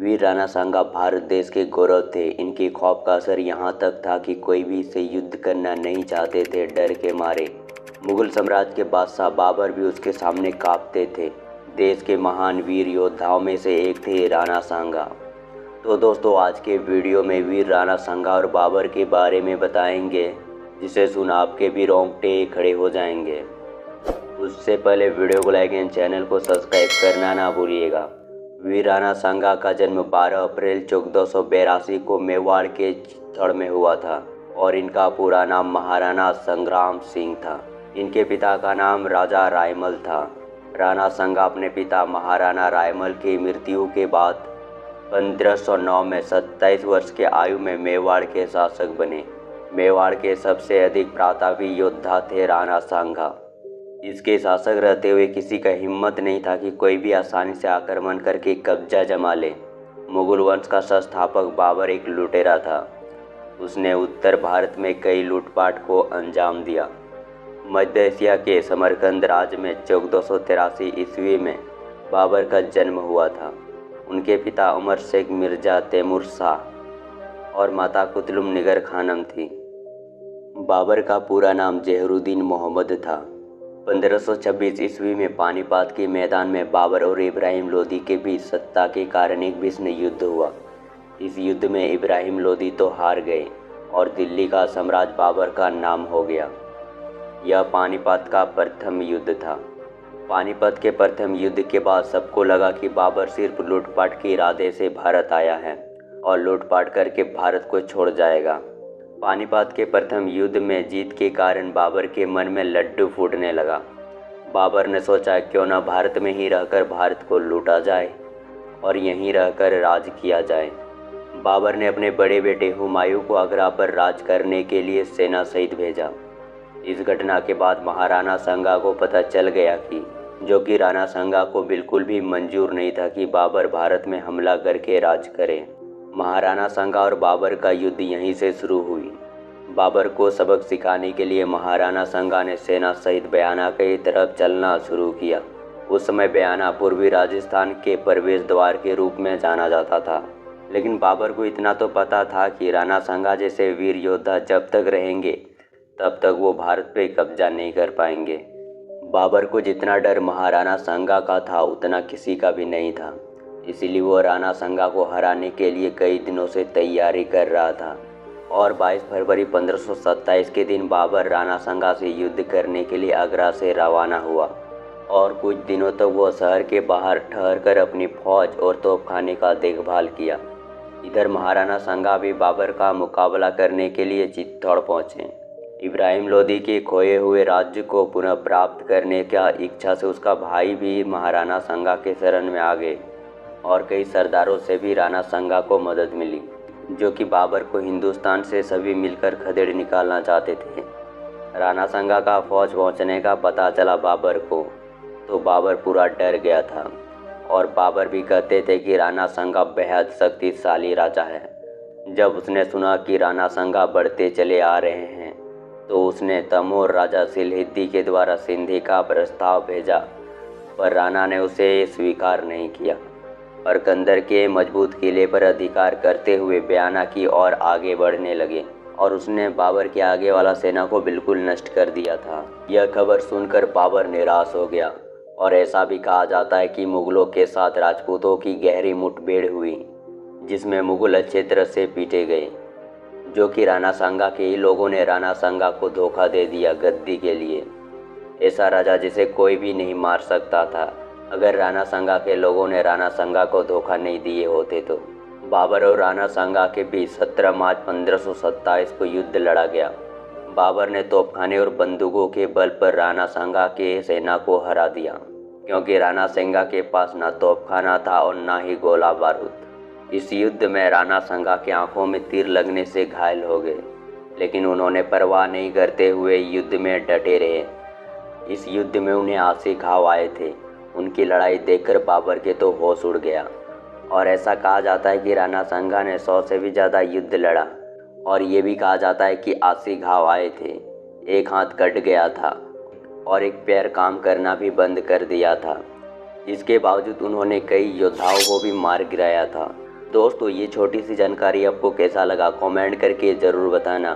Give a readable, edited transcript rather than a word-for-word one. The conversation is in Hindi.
वीर राणा सांगा भारत देश के गौरव थे। इनके खौफ का असर यहाँ तक था कि कोई भी इससे युद्ध करना नहीं चाहते थे, डर के मारे। मुगल साम्राज्य के बादशाह बाबर भी उसके सामने कांपते थे। देश के महान वीर योद्धाओं में से एक थे राणा सांगा। तो दोस्तों, आज के वीडियो में वीर राणा सांगा और बाबर के बारे में बताएंगे, जिसे सुन आपके भी रोंगटे खड़े हो जाएंगे। उससे पहले वीडियो को लाइक एंड चैनल को सब्सक्राइब करना ना भूलिएगा। वीर राणा सांगा का जन्म 12 अप्रैल 1482 को मेवाड़ के चित्तौड़ में हुआ था और इनका पूरा नाम महाराणा संग्राम सिंह था। इनके पिता का नाम राजा रायमल था। राणा सांगा अपने पिता महाराणा रायमल की मृत्यु के बाद 1509 में 27 वर्ष के आयु में मेवाड़ के शासक बने। मेवाड़ के सबसे अधिक प्रतापी योद्धा थे राणा सांगा। इसके शासक रहते हुए किसी का हिम्मत नहीं था कि कोई भी आसानी से आक्रमण करके कब्जा जमा ले। मुगल वंश का संस्थापक बाबर एक लुटेरा था। उसने उत्तर भारत में कई लूटपाट को अंजाम दिया। मध्य एशिया के समरकंद राज्य में 1483 ईस्वी में बाबर का जन्म हुआ था। उनके पिता उमर शेख मिर्जा तैमूर शाह और माता कुतुब निगर खानम थी। बाबर का पूरा नाम जहरुद्दीन मोहम्मद था। 1526 ईस्वी में पानीपत के मैदान में बाबर और इब्राहिम लोदी के बीच सत्ता के कारण एक भीषण युद्ध हुआ। इस युद्ध में इब्राहिम लोदी तो हार गए और दिल्ली का साम्राज्य बाबर का नाम हो गया। यह पानीपत का प्रथम युद्ध था। पानीपत के प्रथम युद्ध के बाद सबको लगा कि बाबर सिर्फ लूटपाट के इरादे से भारत आया है और लूटपाट करके भारत को छोड़ जाएगा। पानीपत के प्रथम युद्ध में जीत के कारण बाबर के मन में लड्डू फूटने लगा। बाबर ने सोचा, क्यों न भारत में ही रहकर भारत को लूटा जाए और यहीं रहकर राज किया जाए। बाबर ने अपने बड़े बेटे हुमायूं को आगरा पर राज करने के लिए सेना सहित भेजा। इस घटना के बाद महाराणा सांगा को पता चल गया कि जो कि राणा सांगा को बिल्कुल भी मंजूर नहीं था कि बाबर भारत में हमला करके राज करे। महाराणा सांगा और बाबर का युद्ध यहीं से शुरू हुई। बाबर को सबक सिखाने के लिए महाराणा सांगा ने सेना सहित बयाना की तरफ चलना शुरू किया। उस समय बयाना पूर्वी राजस्थान के प्रवेश द्वार के रूप में जाना जाता था, लेकिन बाबर को इतना तो पता था कि राणा सांगा जैसे वीर योद्धा जब तक रहेंगे तब तक वो भारत पे कब्जा नहीं कर पाएंगे। बाबर को जितना डर महाराणा सांगा का था उतना किसी का भी नहीं था। इसीलिए वो राणा सांगा को हराने के लिए कई दिनों से तैयारी कर रहा था और 22 फरवरी 1527 के दिन बाबर राणा सांगा से युद्ध करने के लिए आगरा से रवाना हुआ और कुछ दिनों तक वो शहर के बाहर ठहरकर अपनी फौज और तोपखाने का देखभाल किया। इधर महाराणा सांगा भी बाबर का मुकाबला करने के लिए चित्तौड़ पहुंचे। इब्राहिम लोदी के खोए हुए राज्य को पुनः प्राप्त करने की इच्छा से उसका भाई भी महाराणा सांगा के शरण में आ गए और कई सरदारों से भी राणा सांगा को मदद मिली, जो कि बाबर को हिंदुस्तान से सभी मिलकर खदेड़ निकालना चाहते थे। राणा सांगा का फौज पहुंचने का पता चला बाबर को तो बाबर पूरा डर गया था और बाबर भी कहते थे कि राणा सांगा बेहद शक्तिशाली राजा है। जब उसने सुना कि राणा सांगा बढ़ते चले आ रहे हैं तो उसने तैमूर राजा सिलहिद्दी के द्वारा सिंधी का प्रस्ताव भेजा, पर राणा ने उसे स्वीकार नहीं किया और कंदर के मजबूत किले पर अधिकार करते हुए बयाना की ओर आगे बढ़ने लगे और उसने बाबर के आगे वाला सेना को बिल्कुल नष्ट कर दिया था। यह खबर सुनकर बाबर निराश हो गया और ऐसा भी कहा जाता है कि मुगलों के साथ राजपूतों की गहरी मुठभेड़ हुई, जिसमें मुगल अच्छे तरह से पीटे गए, जो कि राणा सांगा के ही लोगों ने राणा सांगा को धोखा दे दिया गद्दी के लिए। ऐसा राजा जिसे कोई भी नहीं मार सकता था अगर राणा सांगा के लोगों ने राणा सांगा को धोखा नहीं दिए होते तो। बाबर और राणा सांगा के बीच 17 मार्च 1527 को युद्ध लड़ा गया। बाबर ने तोपखाने और बंदूकों के बल पर राणा सांगा के सेना को हरा दिया, क्योंकि राणा सांगा के पास ना तोपखाना था और ना ही गोला बारूद। इस युद्ध में राणा सांगा की आंखों में तीर लगने से घायल हो गए, लेकिन उन्होंने परवाह नहीं करते हुए युद्ध में डटे रहे। इस युद्ध में उन्हें आंसी घाव आए थे। उनकी लड़ाई देखकर बाबर के तो होश उड़ गया और ऐसा कहा जाता है कि राणा सांगा ने 100 से भी ज़्यादा युद्ध लड़ा और ये भी कहा जाता है कि 80 घाव आए थे। एक हाथ कट गया था और एक पैर काम करना भी बंद कर दिया था। इसके बावजूद उन्होंने कई योद्धाओं को भी मार गिराया था दोस्तों ये छोटी सी जानकारी आपको कैसा लगा कमेंट करके ज़रूर बताना।